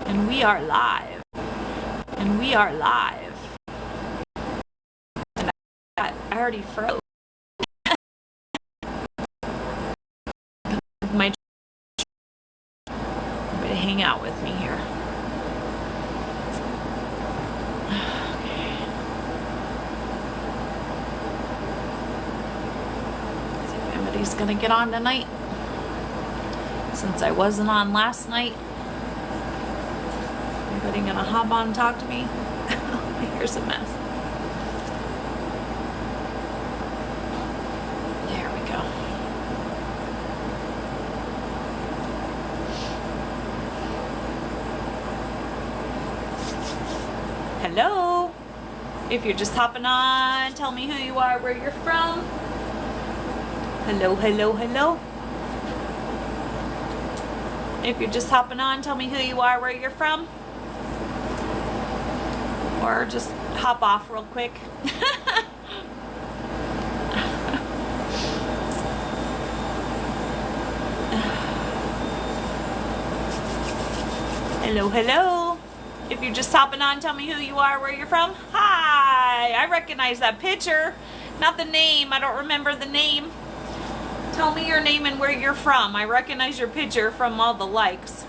And we are live. And we are live. And I already froze. My everybody hang out with me here. Okay. See if anybody's gonna get on tonight. Since I wasn't on last night. Anybody gonna hop on and talk to me? Here's a mess. There we go. Hello. If you're just hopping on, tell me who you are, where you're from. Hello, hello, hello. If you're just hopping on, tell me who you are, where you're from. Or just hop off real quick. Hello, hello. If you're just hopping on, tell me who you are, where you're from. Hi, I recognize that picture. Not the name, I don't remember the name. Tell me your name and where you're from. I recognize your picture from all the likes.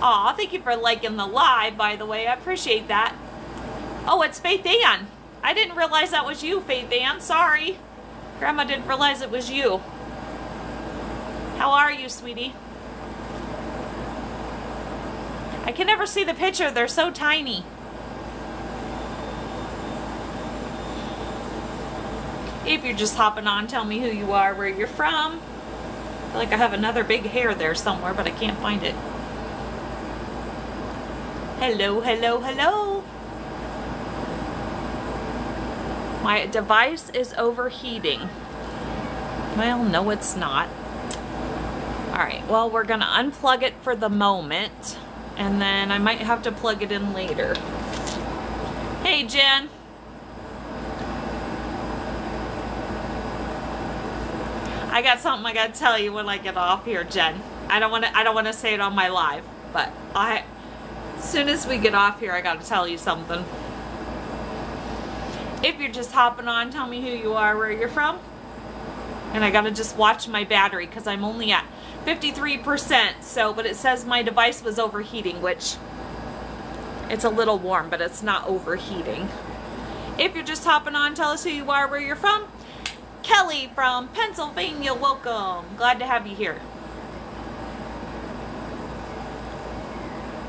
Aw, thank you for liking the live, by the way. I appreciate that. Oh, it's Faith Ann. I didn't realize that was you, Faith Ann. Sorry. Grandma didn't realize it was you. How are you, sweetie? I can never see the picture. They're so tiny. If you're just hopping on, tell me who you are, where you're from. I feel like I have another big hair there somewhere, but I can't find it. Hello, hello, hello. My device is overheating. Well, no, it's not. All right, well, we're gonna unplug it for the moment, and then I might have to plug it in later. Hey, Jen. I got something I gotta tell you when I get off here, Jen. I don't wanna say it on my live, but as soon as we get off here, I gotta tell you something. If you're just hopping on, tell me who you are, where you're from. And I gotta just watch my battery because I'm only at 53%. So, but it says my device was overheating, which it's a little warm, but it's not overheating. If you're just hopping on, tell us who you are, where you're from. Kelly from Pennsylvania, welcome. Glad to have you here.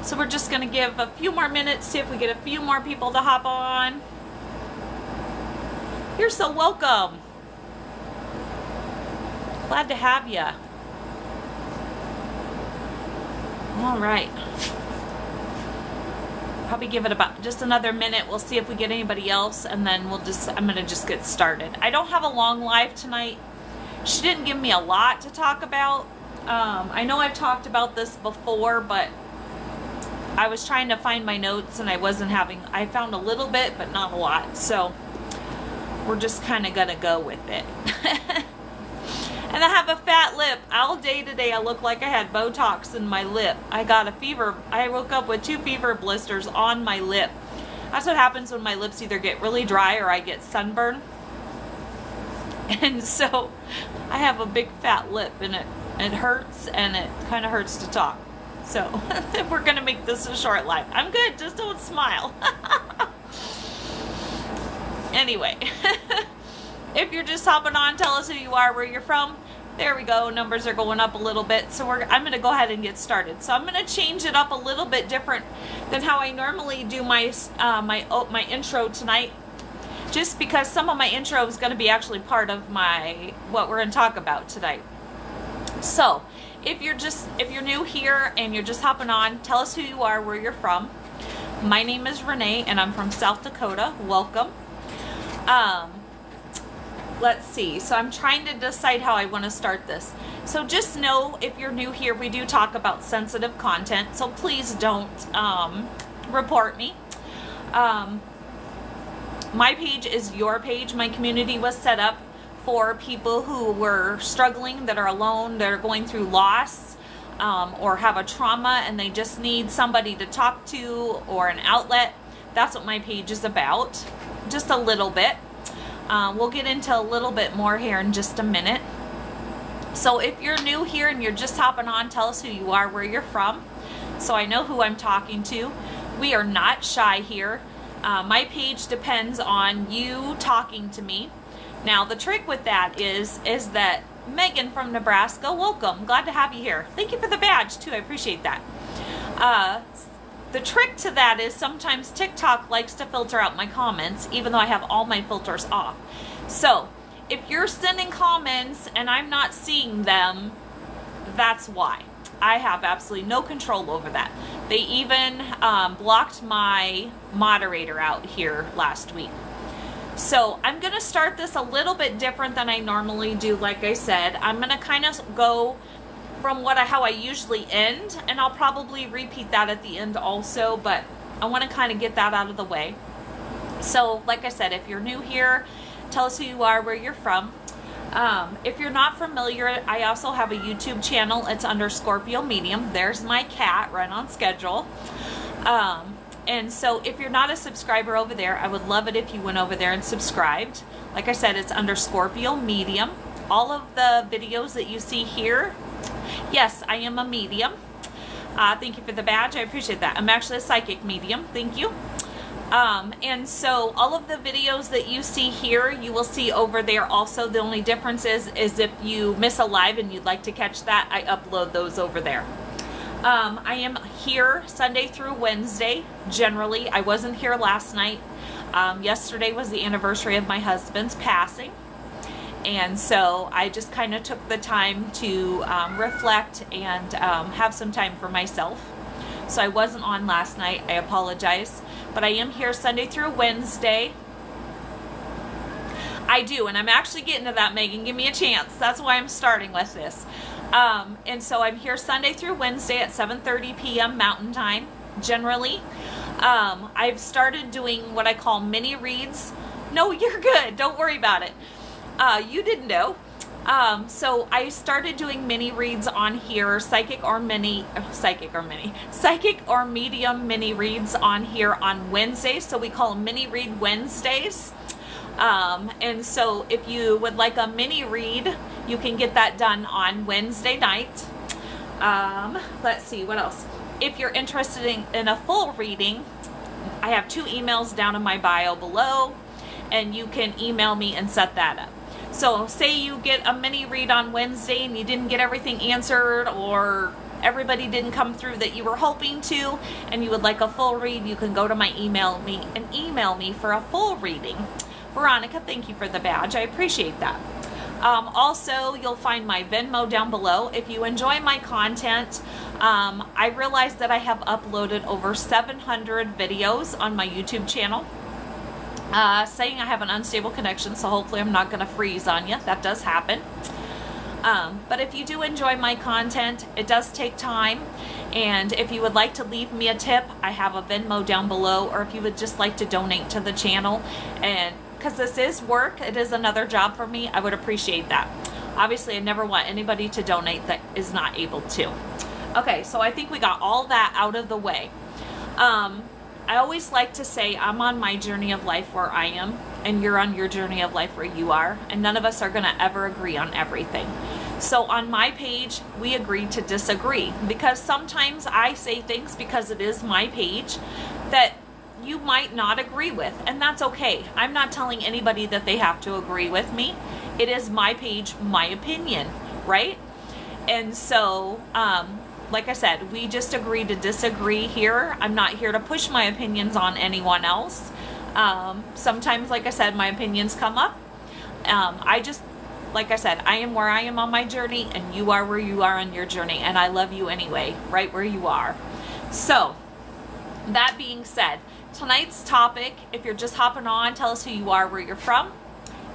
So we're just gonna give a few more minutes, see if we get a few more people to hop on. You're so welcome. Glad to have you. All right. Probably give it about just another minute. We'll see if we get anybody else, and then I'm gonna just get started. I don't have a long live tonight. She didn't give me a lot to talk about. I know I've talked about this before, but I was trying to find my notes and I found a little bit, but not a lot. So we're just kind of gonna go with it. And I have a fat lip. All day today I look like I had Botox in my lip. I got a fever. I woke up with 2 fever blisters on my lip. That's what happens when my lips either get really dry or I get sunburn. And so I have a big fat lip, and it hurts, and it kind of hurts to talk. So we're going to make this a short live. I'm good. Just don't smile. Anyway. If you're just hopping on, tell us who you are, where you're from. There we go. Numbers are going up a little bit. So I'm going to go ahead and get started. So I'm going to change it up a little bit different than how I normally do my my intro tonight. Just because some of my intro is going to be actually part of what we're going to talk about tonight. So if you're new here and you're just hopping on, tell us who you are, where you're from. My name is Renee, and I'm from South Dakota. Welcome. Let's see. So I'm trying to decide how I want to start this. So just know, if you're new here, we do talk about sensitive content. So please don't report me. My page is your page. My community was set up for people who were struggling, that are alone, that are going through loss, or have a trauma and they just need somebody to talk to or an outlet, that's what my page is about, just a little bit. We'll get into a little bit more here in just a minute. So if you're new here and you're just hopping on, tell us who you are, where you're from, so I know who I'm talking to. We are not shy here. My page depends on you talking to me. Now the trick with that is that Megan from Nebraska, welcome. Glad to have you here. Thank you for the badge too. I appreciate that. The trick to that is sometimes TikTok likes to filter out my comments, even though I have all my filters off. So if you're sending comments and I'm not seeing them, that's why. I have absolutely no control over that. They even blocked my moderator out here last week. So I'm going to start this a little bit different than I normally do. Like I said, I'm going to kind of go from how I usually end, and I'll probably repeat that at the end also, but I want to kind of get that out of the way. So like I said, if you're new here, tell us who you are, where you're from. If you're not familiar, I also have a YouTube channel. It's under Scorpio Medium. There's my cat right on schedule. And so if you're not a subscriber over there, I would love it if you went over there and subscribed. Like I said, it's under Scorpio Medium. All of the videos that you see here, yes, I am a medium. Thank you for the badge. I appreciate that. I'm actually a psychic medium. Thank you. And so all of the videos that you see here, you will see over there also. The only difference is if you miss a live and you'd like to catch that, I upload those over there. I am here Sunday through Wednesday, generally. I wasn't here last night. Yesterday was the anniversary of my husband's passing. And so I just kind of took the time to reflect and have some time for myself. So I wasn't on last night. I apologize. But I am here Sunday through Wednesday. I do, and I'm actually getting to that, Megan. Give me a chance. That's why I'm starting with this. And so I'm here Sunday through Wednesday at 7:30 p.m. Mountain Time, generally. I've started doing what I call mini reads. No, you're good. Don't worry about it. You didn't know. So I started doing mini reads on here, psychic or medium mini reads on here on Wednesdays. So we call them mini read Wednesdays. And so if you would like a mini read, you can get that done on Wednesday night. Let's see, what else? If you're interested in a full reading, I have 2 emails down in my bio below, and you can email me and set that up. So say you get a mini read on Wednesday and you didn't get everything answered, or everybody didn't come through that you were hoping to, and you would like a full read, you can go to my email me for a full reading. Veronica, thank you for the badge. I appreciate that. Also, you'll find my Venmo down below. If you enjoy my content, I realize that I have uploaded over 700 videos on my YouTube channel. Saying I have an unstable connection, so hopefully I'm not going to freeze on you. That does happen. But if you do enjoy my content, it does take time. And if you would like to leave me a tip, I have a Venmo down below. Or if you would just like to donate to the channel, and because this is work, it is another job for me, I would appreciate that. Obviously, I never want anybody to donate that is not able to. Okay, so I think we got all that out of the way. I always like to say I'm on my journey of life where I am, and you're on your journey of life where you are, and none of us are going to ever agree on everything. So on my page, we agree to disagree, because sometimes I say things, because it is my page, that you might not agree with, and that's okay. I'm not telling anybody that they have to agree with me. It is my page, my opinion, right? And so, like I said, we just agree to disagree here. I'm not here to push my opinions on anyone else. Sometimes, like I said, my opinions come up. Like I said, I am where I am on my journey, and you are where you are on your journey, and I love you anyway, right where you are. So, that being said, tonight's topic, if you're just hopping on, tell us who you are, where you're from.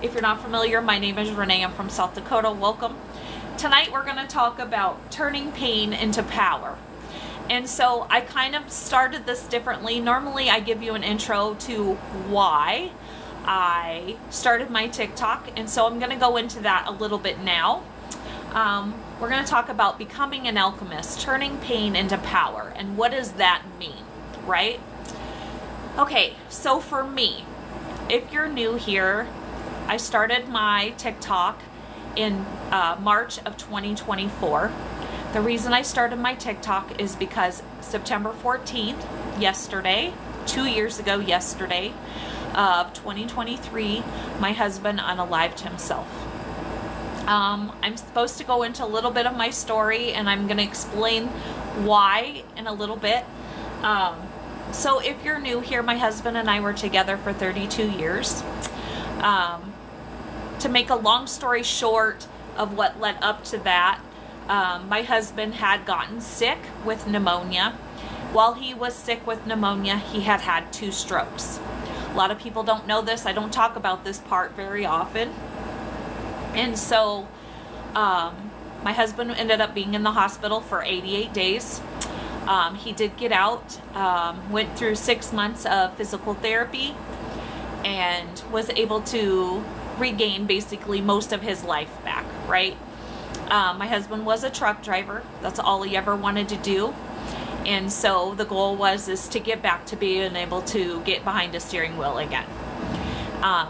If you're not familiar, my name is Renee. I'm from South Dakota. Welcome. Tonight we're going to talk about turning pain into power. And so I kind of started this differently. Normally I give you an intro to why I started my TikTok, and so I'm going to go into that a little bit now. we're going to talk about becoming an alchemist, turning pain into power, and what does that mean, right? Okay, so for me, if you're new here, I started my TikTok in March of 2024. The reason I started my TikTok is because September 14th, yesterday, 2 years ago yesterday of 2023, my husband unalived himself. I'm supposed to go into a little bit of my story, and I'm going to explain why in a little bit. So if you're new here, my husband and I were together for 32 years. To make a long story short of what led up to that, my husband had gotten sick with pneumonia. While he was sick with pneumonia, he had had 2 strokes. A lot of people don't know this. I don't talk about this part very often. And so my husband ended up being in the hospital for 88 days. He did get out, went through 6 months of physical therapy, and was able to regain basically most of his life back, right? My husband was a truck driver. That's all he ever wanted to do. And so the goal is to get back to being able to get behind a steering wheel again.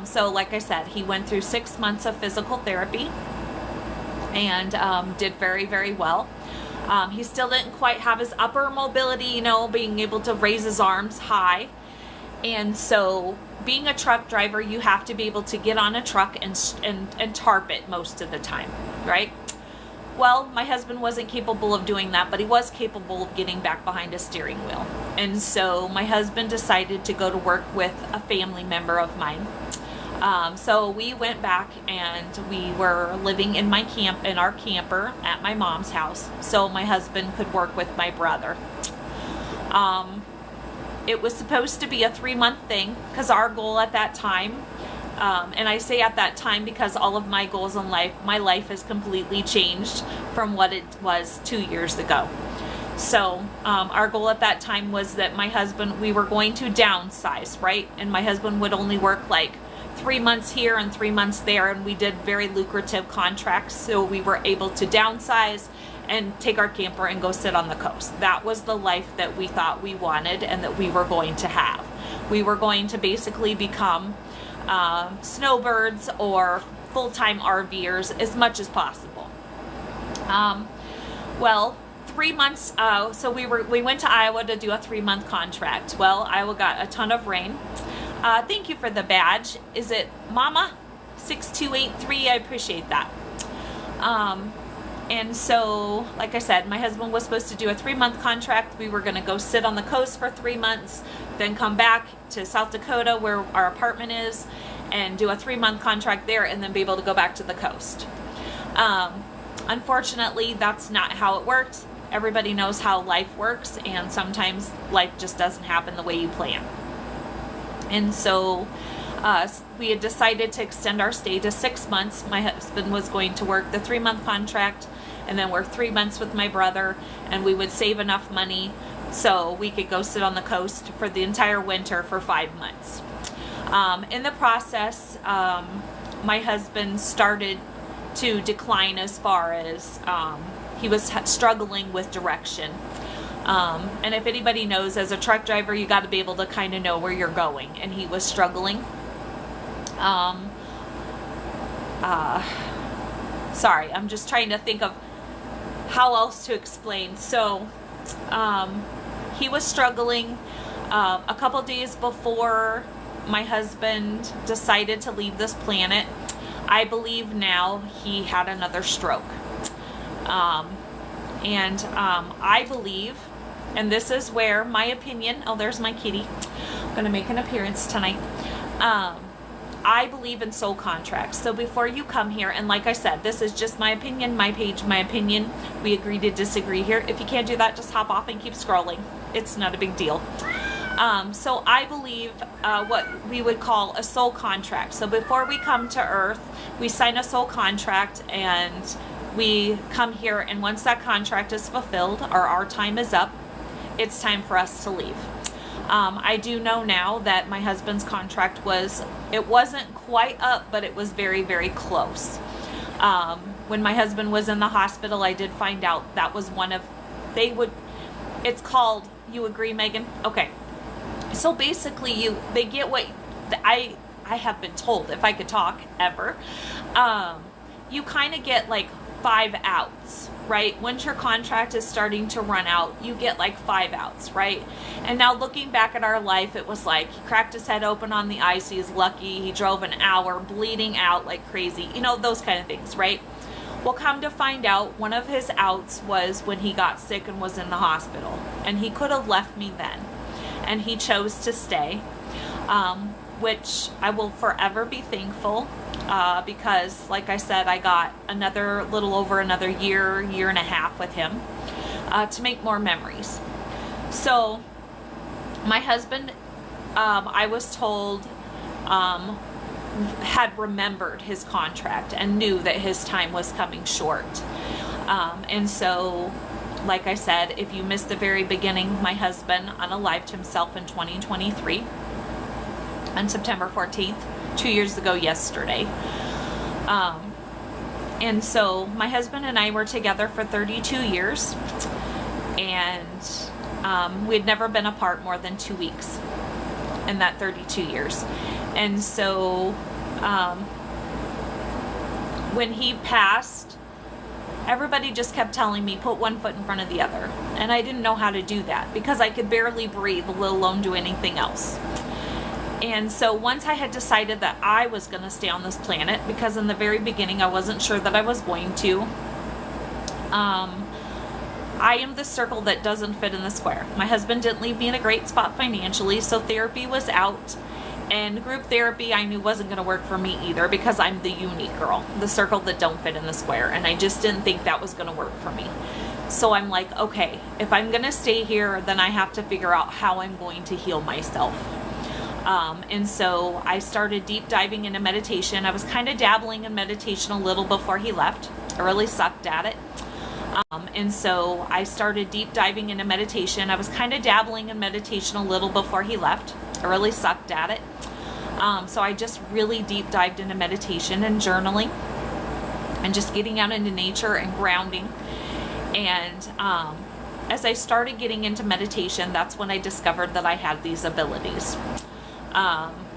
So like I said, he went through 6 months of physical therapy and did very, very well. He still didn't quite have his upper mobility, being able to raise his arms high. And so being a truck driver, you have to be able to get on a truck and tarp it most of the time, right? Well, my husband wasn't capable of doing that, but he was capable of getting back behind a steering wheel. And so my husband decided to go to work with a family member of mine. So we went back and we were living in our camper at my mom's house, so my husband could work with my brother. It was supposed to be a 3-month thing, because our goal at that time, and I say at that time because all of my goals in life, my life has completely changed from what it was 2 years ago. So our goal at that time was that we were going to downsize, right? And my husband would only work like 3 months here and 3 months there, and we did very lucrative contracts, so we were able to downsize and take our camper and go sit on the coast. That was the life that we thought we wanted and that we were going to have. We were going to basically become snowbirds or full-time RVers as much as possible. Well, 3 months, so we went to Iowa to do a 3-month contract. Well, Iowa got a ton of rain. Thank you for the badge. Is it Mama 6283? I appreciate that. And so, like I said, my husband was supposed to do a 3-month contract. We were going to go sit on the coast for 3 months, then come back to South Dakota where our apartment is and do a 3-month contract there, and then be able to go back to the coast. Unfortunately, that's not how it worked. Everybody knows how life works, and sometimes life just doesn't happen the way you plan. And so we had decided to extend our stay to 6 months. My husband was going to work the 3-month contract and then work 3 months with my brother, and we would save enough money so we could go sit on the coast for the entire winter for 5 months. In the process, my husband started to decline as far as he was struggling with direction. And if anybody knows, as a truck driver, you got to be able to kind of know where you're going, and he was struggling. Sorry, I'm just trying to think of how else to explain. So he was struggling. A couple days before my husband decided to leave this planet, I believe now he had another stroke. And I believe, and this is where my opinion, oh, there's my kitty, I'm going to make an appearance tonight. I believe in soul contracts. So before you come here, and like I said, this is just my opinion, my page, my opinion. We agree to disagree here. If you can't do that, just hop off and keep scrolling. It's not a big deal. So I believe what we would call a soul contract. So before we come to Earth, we sign a soul contract and we come here, and once that contract is fulfilled or our time is up, it's time for us to leave. I do know now that my husband's contract wasn't quite up, but it was very, very close. when my husband was in the hospital, I did find out that was one of, it's called, you agree, Megan? Okay. So basically they get what I have been told, if I could talk ever, you kind of get like 5 outs, right? Once your contract is starting to run out, you get like 5 outs, right? And now looking back at our life, it was like he cracked his head open on the ice. He's lucky. He drove an hour bleeding out like crazy, those kind of things, right? Well, come to find out, one of his outs was when he got sick and was in the hospital, and he could have left me then, and he chose to stay, which I will forever be thankful, because like I said, I got little over another year and a half with him, to make more memories. So my husband, I was told, had remembered his contract and knew that his time was coming short. And so, like I said, if you missed the very beginning, my husband unalived himself in 2023 on September 14th, 2 years ago yesterday. And so my husband and I were together for 32 years, and we had never been apart more than 2 weeks in that 32 years. And so when he passed, everybody just kept telling me, put one foot in front of the other. And I didn't know how to do that because I could barely breathe, let alone do anything else. And so once I had decided that I was going to stay on this planet, because in the very beginning I wasn't sure that I was going to, I am the circle that doesn't fit in the square. My husband didn't leave me in a great spot financially, so therapy was out. And group therapy I knew wasn't going to work for me either, because I'm the unique girl, the circle that don't fit in the square, and I just didn't think that was going to work for me. So I'm like, okay, if I'm going to stay here, then I have to figure out how I'm going to heal myself. And so I started deep diving into meditation. I was kind of dabbling in meditation a little before he left. I really sucked at it. And so I started deep diving into meditation. I was kind of dabbling in meditation a little before he left. I really sucked at it. So I just really deep dived into meditation and journaling and just getting out into nature and grounding. And as I started getting into meditation, that's when I discovered that I had these abilities.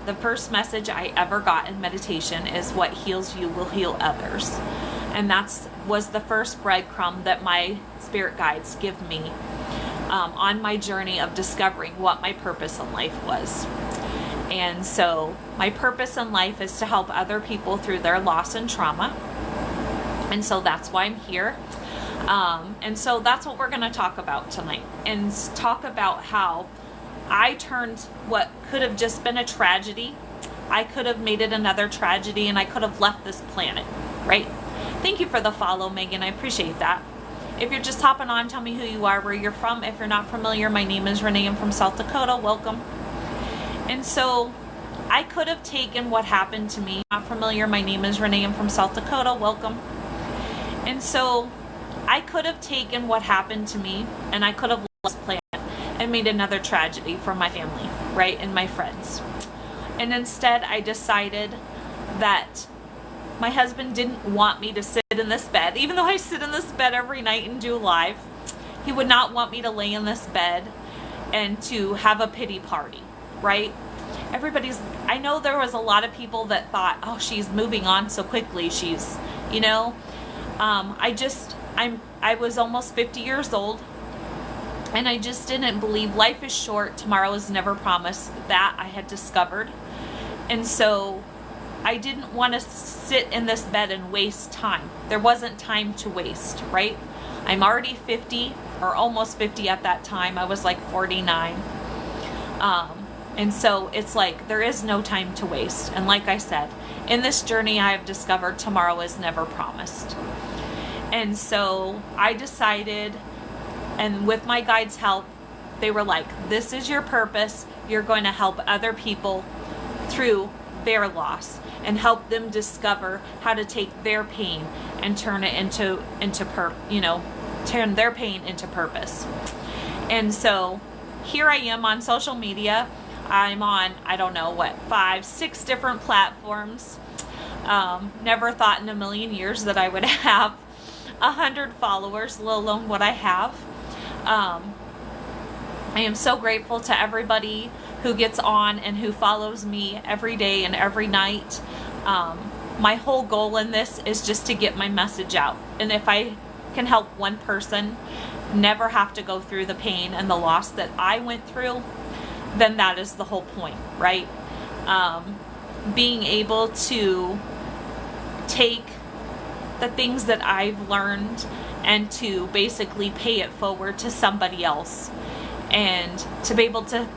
The first message I ever got in meditation is what heals you will heal others. And was the first breadcrumb that my spirit guides give me on my journey of discovering what my purpose in life was. And so my purpose in life is to help other people through their loss and trauma. And so that's why I'm here. And so that's what we're going to talk about tonight, and talk about how I turned what could have just been a tragedy. I could have made it another tragedy, and I could have left this planet, right? Thank you for the follow, Megan. I appreciate that. If you're just hopping on, tell me who you are, where you're from. If you're not familiar, my name is Renee. I'm from South Dakota. Welcome. And so I could have taken what happened to me. Not familiar, my name is Renee. I'm from South Dakota. Welcome. And so I could have taken what happened to me, and I could have lost the planet and made another tragedy for my family, right, and my friends. And instead, I decided that my husband didn't want me to sit in this bed. Even though I sit in this bed every night and do live, he would not want me to lay in this bed and to have a pity party, right? I know there was a lot of people that thought, oh, she's moving on so quickly. She's, I was almost 50 years old, and I just didn't believe life is short. Tomorrow is never promised. That I had discovered. And so I didn't want to sit in this bed and waste time. There wasn't time to waste, right? I'm already 50, or almost 50 at that time. I was like 49. And so it's like there is no time to waste. And like I said, in this journey I have discovered tomorrow is never promised. And so I decided, and with my guides' help, they were like, this is your purpose. You're going to help other people through their loss and help them discover how to take their pain and turn it turn their pain into purpose. And so here I am on social media. I'm on, 5, 6 different platforms. Never thought in a million years that I would have 100 followers, let alone what I have. I am so grateful to everybody who gets on and who follows me every day and every night. My whole goal in this is just to get my message out. And if I can help one person never have to go through the pain and the loss that I went through, then that is the whole point, right? Being able to take the things that I've learned and to basically pay it forward to somebody else, and to be able to,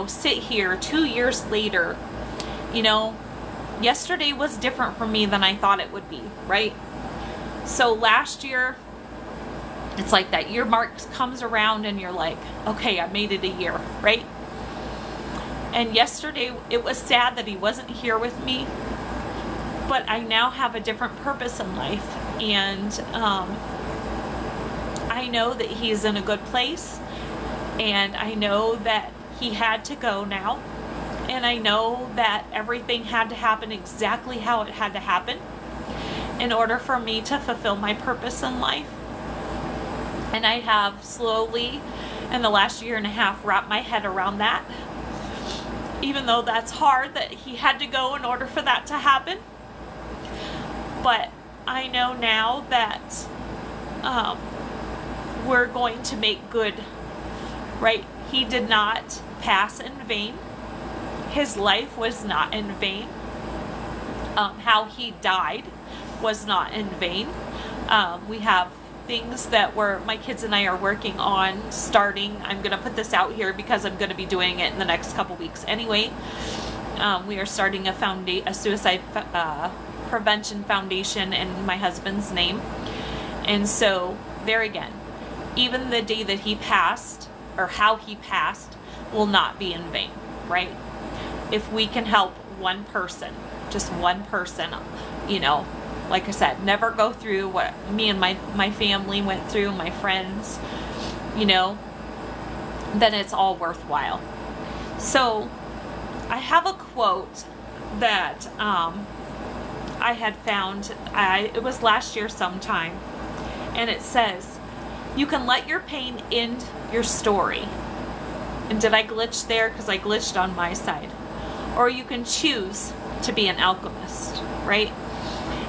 sit here 2 years later. Yesterday was different for me than I thought it would be, right? So last year, it's like that year mark comes around and you're like, okay, I made it a year, right? And yesterday, it was sad that he wasn't here with me, but I now have a different purpose in life. And I know that he's in a good place, and I know that he had to go now, and I know that everything had to happen exactly how it had to happen in order for me to fulfill my purpose in life. And I have slowly, in the last year and a half, wrapped my head around that, even though that's hard that he had to go in order for that to happen. But I know now that we're going to make good, right? He did not pass in vain. His life was not in vain. How he died was not in vain. We have things that my kids and I are working on starting. I'm going to put this out here because I'm going to be doing it in the next couple weeks anyway. We are starting a suicide prevention foundation in my husband's name. And so there again, even the day that he passed, or how he passed, will not be in vain, right? If we can help one person, just one person, like I said, never go through what me and my family went through, my friends, then it's all worthwhile. So I have a quote that I had found, it was last year sometime, and it says, "You can let your pain end your story." And did I glitch there? Because I glitched on my side. Or you can choose to be an alchemist, right?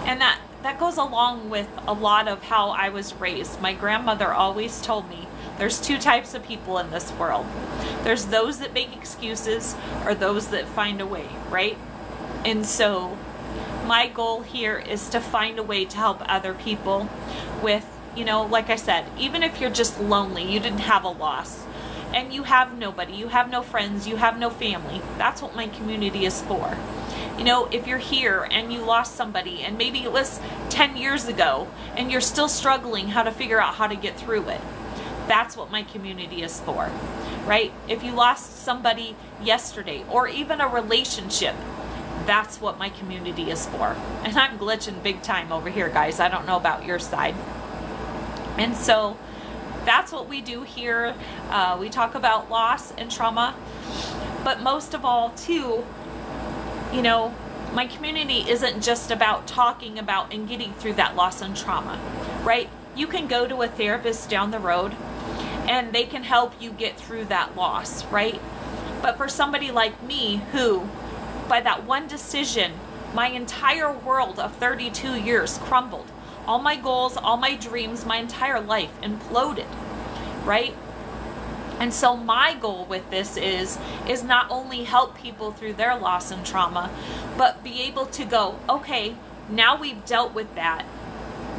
And that goes along with a lot of how I was raised. My grandmother always told me there's two types of people in this world. There's those that make excuses, or those that find a way, right? And so my goal here is to find a way to help other people with, like I said, even if you're just lonely, you didn't have a loss, and you have nobody, you have no friends, you have no family. That's what my community is for. If you're here and you lost somebody, and maybe it was 10 years ago, and you're still struggling how to figure out how to get through it, that's what my community is for, right? If you lost somebody yesterday, or even a relationship, that's what my community is for. And I'm glitching big time over here, guys. I don't know about your side. And so that's what we do here. We talk about loss and trauma, but most of all too, my community isn't just about talking about and getting through that loss and trauma, right? You can go to a therapist down the road and they can help you get through that loss, right? But for somebody like me, who by that one decision, my entire world of 32 years crumbled. All my goals, all my dreams, my entire life imploded, right? And so my goal with this is not only help people through their loss and trauma, but be able to go, okay, now we've dealt with that.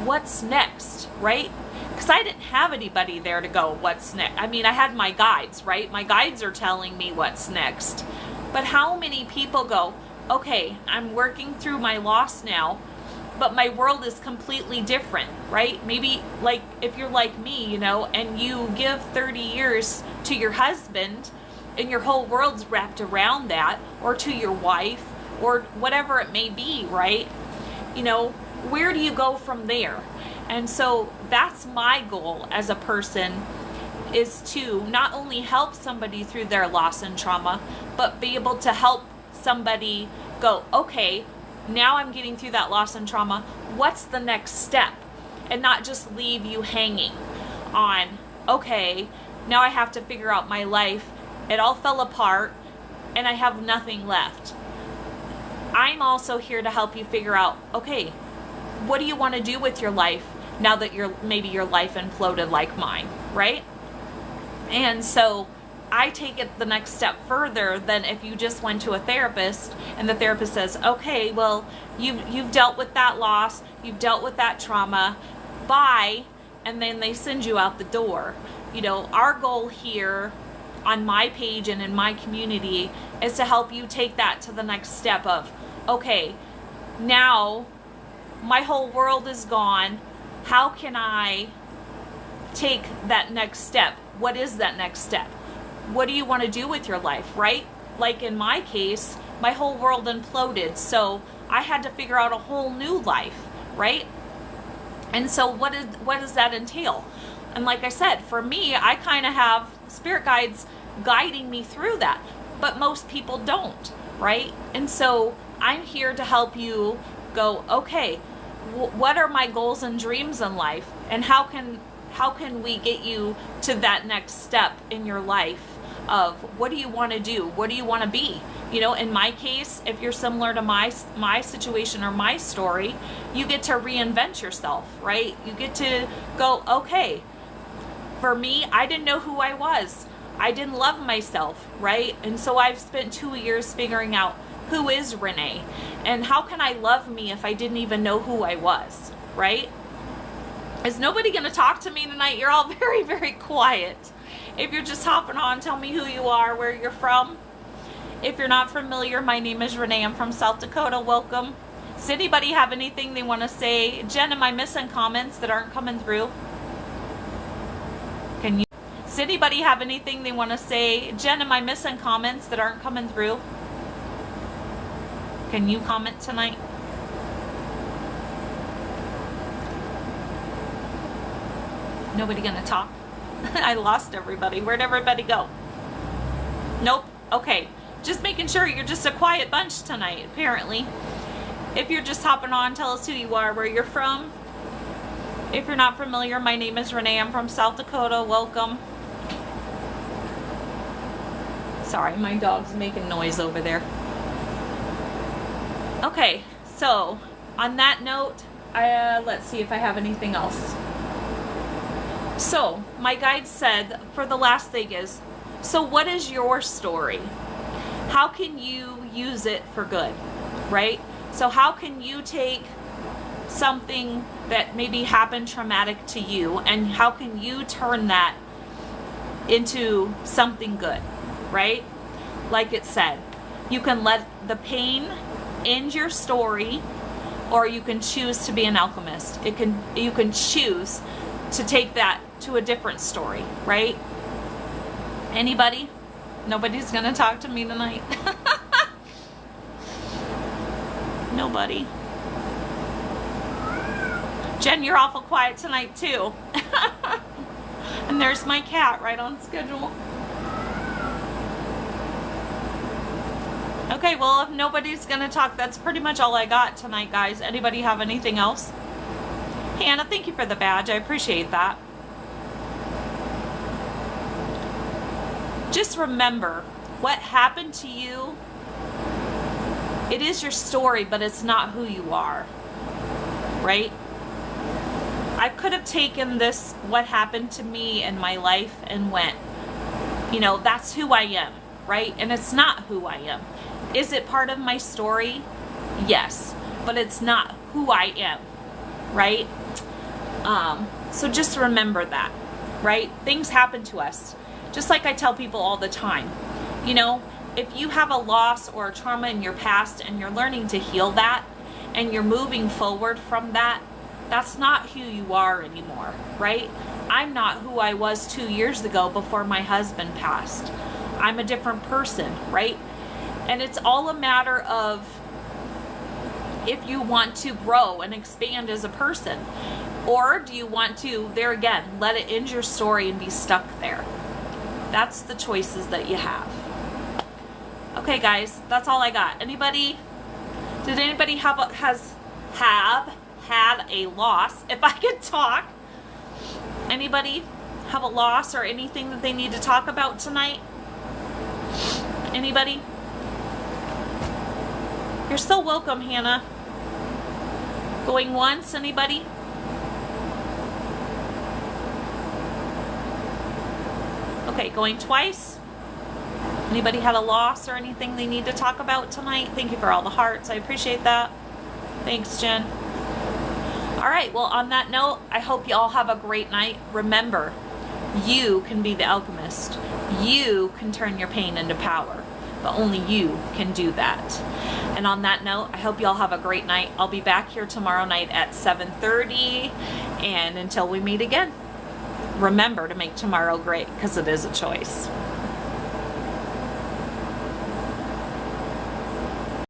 What's next, right? Because I didn't have anybody there to go, what's next? I mean, I had my guides, right? My guides are telling me what's next. But how many people go, okay, I'm working through my loss now, but my world is completely different, right? Maybe like if you're like me, and you give 30 years to your husband and your whole world's wrapped around that, or to your wife, or whatever it may be, right? Where do you go from there? And so that's my goal as a person, is to not only help somebody through their loss and trauma, but be able to help somebody go, okay, now I'm getting through that loss and trauma. What's the next step? And not just leave you hanging on, okay, now I have to figure out my life. It all fell apart and I have nothing left. I'm also here to help you figure out, okay, what do you want to do with your life now that maybe your life imploded like mine, right? And so I take it the next step further than if you just went to a therapist and the therapist says, okay, well, you've dealt with that loss, you've dealt with that trauma, bye, and then they send you out the door. You know, our goal here on my page and in my community is to help you take that to the next step of, okay, now my whole world is gone. How can I take that next step? What is that next step? What do you want to do with your life, right? Like in my case, my whole world imploded, so I had to figure out a whole new life, right? And so what does that entail? And like I said, for me, I kind of have spirit guides guiding me through that, but most people don't, right? And so I'm here to help you go, okay, what are my goals and dreams in life? And how can we get you to that next step in your life of what do you want to do? What do you want to be? You know, in my case, if you're similar to my situation or my story, you get to reinvent yourself, right? You get to go, okay, for me, I didn't know who I was. I didn't love myself, right? And so I've spent 2 years figuring out who is Renee and how can I love me if I didn't even know who I was, right? Is nobody going to talk to me tonight? You're all very, very quiet. If you're just hopping on, tell me who you are, where you're from. If you're not familiar, my name is Renee. I'm from South Dakota. Welcome. Does anybody have anything they want to say? Jen, am I missing comments that aren't coming through? Does anybody have anything they want to say? Jen, am I missing comments that aren't coming through? Can you comment tonight? Nobody gonna talk? I lost everybody. Where'd everybody go? Nope. Okay. Just making sure you're just a quiet bunch tonight, apparently. If you're just hopping on, tell us who you are, where you're from. If you're not familiar, my name is Renee. I'm from South Dakota. Welcome. Sorry, my dog's making noise over there. Okay, so on that note, let's see if I have anything else. So my guide said for the last thing is, so what is your story? How can you use it for good, right? So how can you take something that maybe happened traumatic to you and how can you turn that into something good, right? Like it said, you can let the pain end your story or you can choose to be an alchemist. You can choose to take that to a different story, right? Anybody? Nobody's gonna talk to me tonight. Nobody. Jen, you're awful quiet tonight too. And there's my cat right on schedule. Okay, well, if nobody's gonna talk, that's pretty much all I got tonight, guys. Anybody have anything else? Hannah, thank you for the badge. I appreciate that. Just remember, what happened to you, it is your story, but it's not who you are, right? I could have taken this, what happened to me in my life, and went, you know, that's who I am, right? And it's not who I am. Is it part of my story? Yes, but it's not who I am, right? So just remember that, right? Things happen to us. Just like I tell people all the time, you know, if you have a loss or a trauma in your past and you're learning to heal that and you're moving forward from that, that's not who you are anymore, right? I'm not who I was 2 years ago before my husband passed. I'm a different person, right? And it's all a matter of if you want to grow and expand as a person, or do you want to, there again, let it end your story and be stuck there. That's the choices that you have. Okay, guys, that's all I got. Anybody? Did anybody have had a loss? If I could talk. Anybody have a loss or anything that they need to talk about tonight? Anybody? You're so welcome, Hannah. Going once, anybody? Okay, going twice. Anybody had a loss or anything they need to talk about tonight? Thank you for all the hearts. I appreciate that. Thanks, Jen. All right, well, on that note, I hope you all have a great night. Remember, you can be the alchemist. You can turn your pain into power, but only you can do that. And on that note, I hope you all have a great night. I'll be back here tomorrow night at 7:30, and until we meet again, remember to make tomorrow great, because it is a choice.